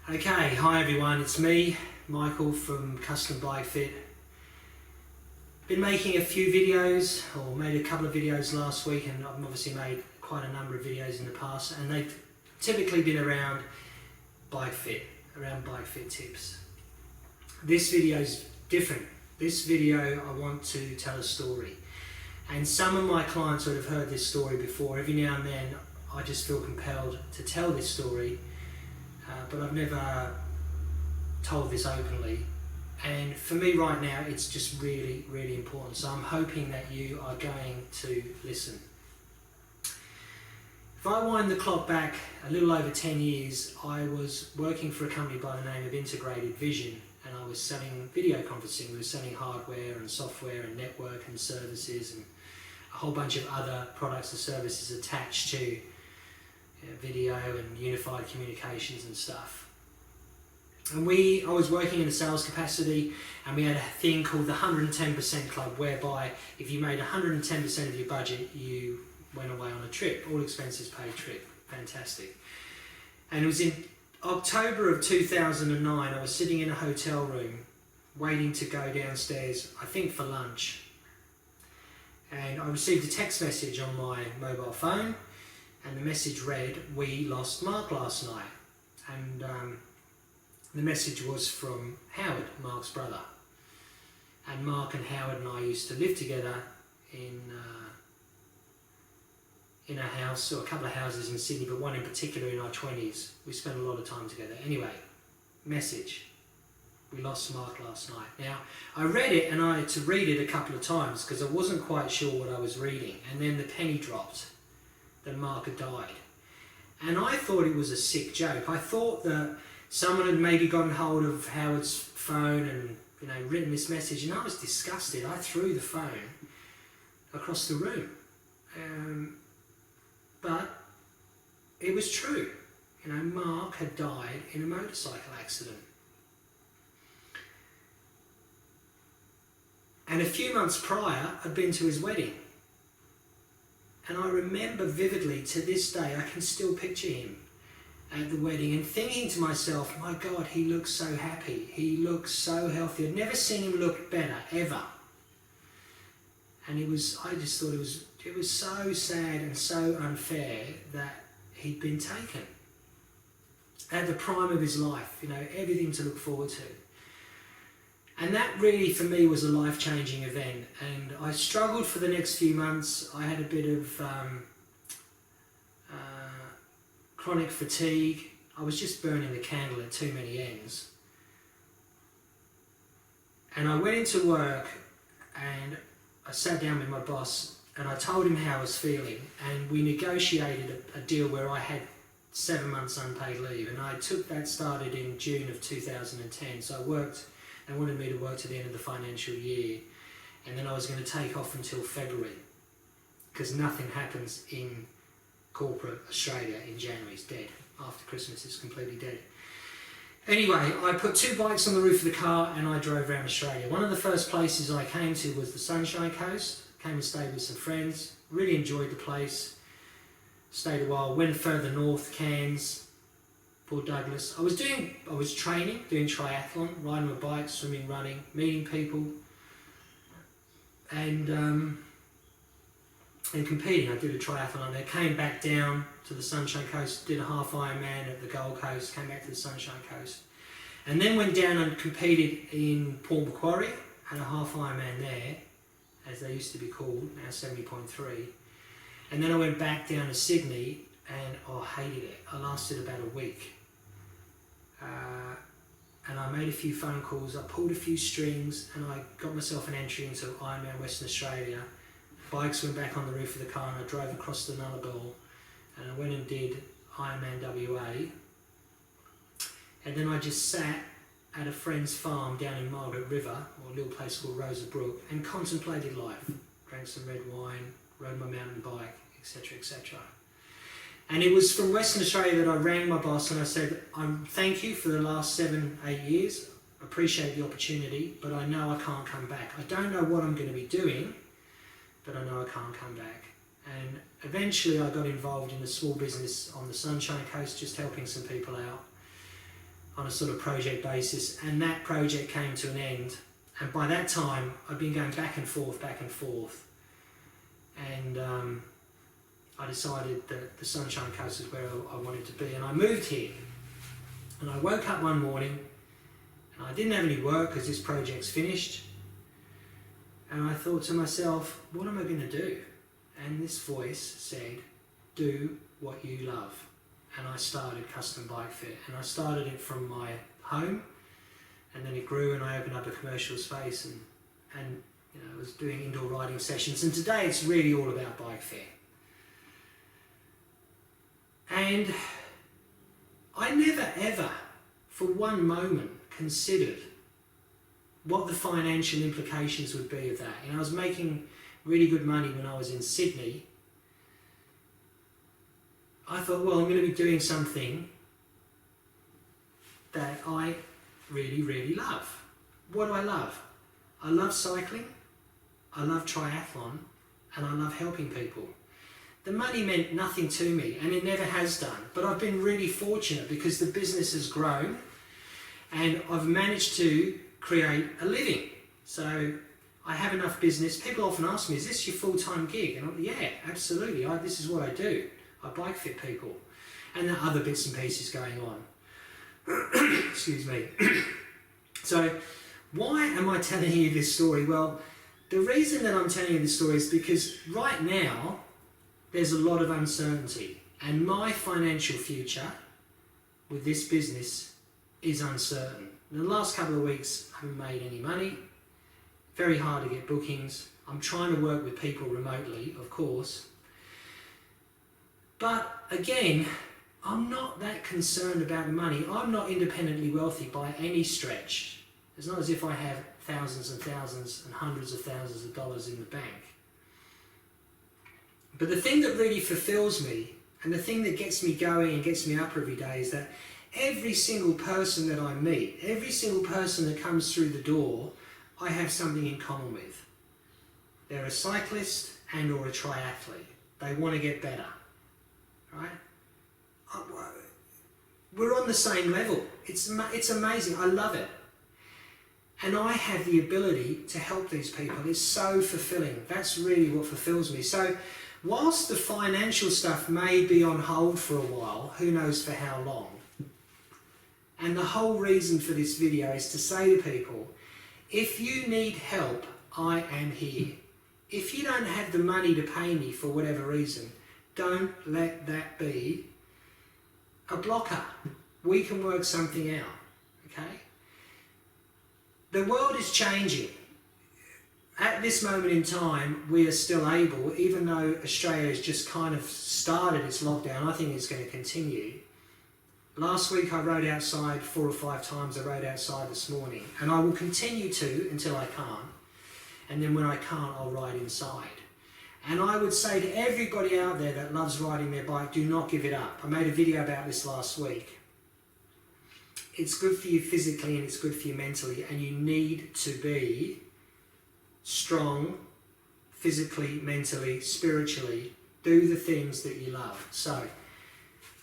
Okay, hi everyone, it's me, Michael from Custom Bike Fit. Been making a few videos, or made a couple of videos last week, and I've obviously made quite a number of videos in the past, and they've typically been around bike fit, around bike fit tips. This video is different. This video I want to tell a story, and some of my clients would have heard this story before. Every now and then I just feel compelled to tell this story, but I've never told this openly, and for me right now it's just really, really important, so I'm hoping that you are going to listen. If I wind the clock back a little over 10 years, I was working for a company by the name of Integrated Vision, and I was selling video conferencing. We were selling hardware and software and network and services and a whole bunch of other products and services attached to video and unified communications and stuff. And I was working in a sales capacity, and we had a thing called the 110% Club, whereby if you made 110% of your budget, you went away on a trip, all expenses paid trip. Fantastic. And it was in October of 2009, I was sitting in a hotel room waiting to go downstairs, I think for lunch, and I received a text message on my mobile phone, and the message read, "We lost Mark last night." And the message was from Howard, Mark's brother. And Mark and Howard and I used to live together in a house, or a couple of houses in Sydney, but one in particular in our 20s. We spent a lot of time together. Anyway, message, "We lost Mark last night." Now, I read it, and I had to read it a couple of times because I wasn't quite sure what I was reading. And then the penny dropped that Mark had died. And I thought it was a sick joke. I thought that someone had maybe gotten hold of Howard's phone and written this message, and I was disgusted. I threw the phone across the room. But it was true. Mark had died in a motorcycle accident. And a few months prior, I'd been to his wedding. And I remember vividly, to this day, I can still picture him at the wedding and thinking to myself, my God, he looks so happy. He looks so healthy. I've never seen him look better, ever. And I just thought it was so sad and so unfair that he'd been taken at the prime of his life, everything to look forward to. And that really, for me, was a life-changing event. And I struggled for the next few months. I had a bit of chronic fatigue. I was just burning the candle at too many ends. And I went into work, and I sat down with my boss, and I told him how I was feeling. And we negotiated a deal where I had 7 months unpaid leave. And started in June of 2010. So they wanted me to work to the end of the financial year, and then I was going to take off until February, because nothing happens in corporate Australia in January. It's dead. After Christmas, it's completely dead. Anyway, I put 2 bikes on the roof of the car, and I drove around Australia. One of the first places I came to was the Sunshine Coast. Came and stayed with some friends. Really enjoyed the place. Stayed a while. Went further north, Cairns, Port Douglas. I was training, doing triathlon, riding my bike, swimming, running, meeting people, and competing. I did a triathlon there, came back down to the Sunshine Coast, did a half Ironman at the Gold Coast, came back to the Sunshine Coast, and then went down and competed in Port Macquarie, had a half Ironman there, as they used to be called, now 70.3, and then I went back down to Sydney, and I hated it. I lasted about a week. And I made a few phone calls, I pulled a few strings, and I got myself an entry into Ironman Western Australia. Bikes went back on the roof of the car, and I drove across the Nullarbor, and I went and did Ironman WA. And then I just sat at a friend's farm down in Margaret River, or a little place called Rosa Brook, and contemplated life. Drank some red wine, rode my mountain bike, etc., etc. And it was from Western Australia that I rang my boss and I said, thank you for the last 7-8 years. Appreciate the opportunity, but I know I can't come back. I don't know what I'm going to be doing, but I know I can't come back. And eventually I got involved in a small business on the Sunshine Coast, just helping some people out. on a sort of project basis, and that project came to an end. And by that time, I'd been going back and forth, and I decided that the Sunshine Coast is where I wanted to be, and I moved here. And I woke up one morning, and I didn't have any work because this project's finished, and I thought to myself, what am I going to do? And this voice said, do what you love. And I started Custom Bike Fit, and I started it from my home, and then it grew, and I opened up a commercial space, and you know, I was doing indoor riding sessions, and today it's really all about bike fit. And I never ever for one moment considered what the financial implications would be of that. You know, I was making really good money when I was in Sydney. I thought, well, I'm going to be doing something that I really love. What do I love? I love cycling, I love triathlon, and I love helping people. The money meant nothing to me, and it never has done, but I've been really fortunate because the business has grown and I've managed to create a living. So I have enough business. People often ask me, is this your full-time gig? And I'm, yeah, absolutely, this is what I do. I bike fit people, and there are other bits and pieces going on. Excuse me. So why am I telling you this story? Well, the reason that I'm telling you this story is because right now there's a lot of uncertainty, and my financial future with this business is uncertain. In the last couple of weeks, I haven't made any money. Very hard to get bookings. I'm trying to work with people remotely, of course. But again, I'm not that concerned about the money. I'm not independently wealthy by any stretch. It's not as if I have thousands and thousands and hundreds of thousands of dollars in the bank. But the thing that really fulfills me, and the thing that gets me going and gets me up every day, is that every single person that I meet, every single person that comes through the door, I have something in common with. They're a cyclist and or a triathlete. They want to get better, right? We're on the same level. It's amazing. I love it. And I have the ability to help these people. It's so fulfilling. That's really what fulfills me. So whilst the financial stuff may be on hold for a while, who knows for how long, and the whole reason for this video is to say to people, if you need help, I am here. If you don't have the money to pay me for whatever reason, don't let that be a blocker. We can work something out, okay? The world is changing. At this moment in time, we are still able, even though Australia has just kind of started its lockdown, I think it's going to continue. Last week I rode outside 4 or 5 times. I rode outside this morning, and I will continue to until I can't. And then when I can't, I'll ride inside. And I would say to everybody out there that loves riding their bike, do not give it up. I made a video about this last week. It's good for you physically and it's good for you mentally, and you need to be strong physically, mentally, spiritually. Do the things that you love. So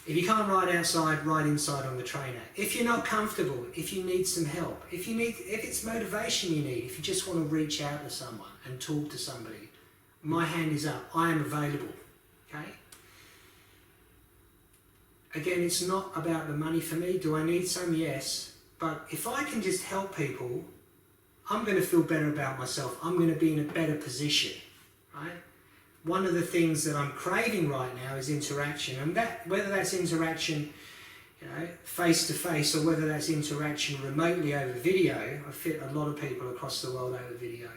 if you can't ride outside, ride inside on the trainer. If you're not comfortable, if you need some help, if it's motivation you need, if you just want to reach out to someone and talk to somebody, my hand is up. I am available. Okay? Again, it's not about the money for me. Do I need some? Yes. But if I can just help people, I'm going to feel better about myself. I'm going to be in a better position, right? One of the things that I'm craving right now is interaction, and that, whether that's interaction, you know, face to face, or whether that's interaction remotely over video. I fit a lot of people across the world over video.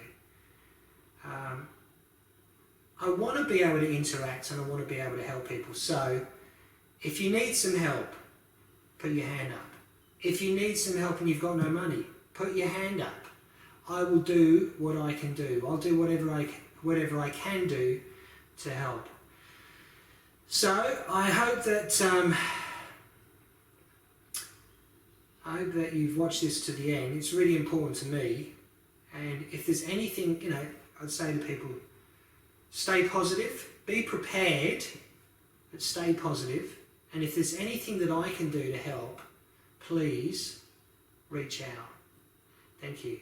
I want to be able to interact, and I want to be able to help people. So if you need some help, put your hand up. If you need some help and you've got no money, put your hand up. I will do what I can do. I'll do whatever I can do to help. So I hope that you've watched this to the end. It's really important to me. And if there's anything, you know, I'd say to people, stay positive, be prepared, but stay positive. And if there's anything that I can do to help, please reach out. Thank you.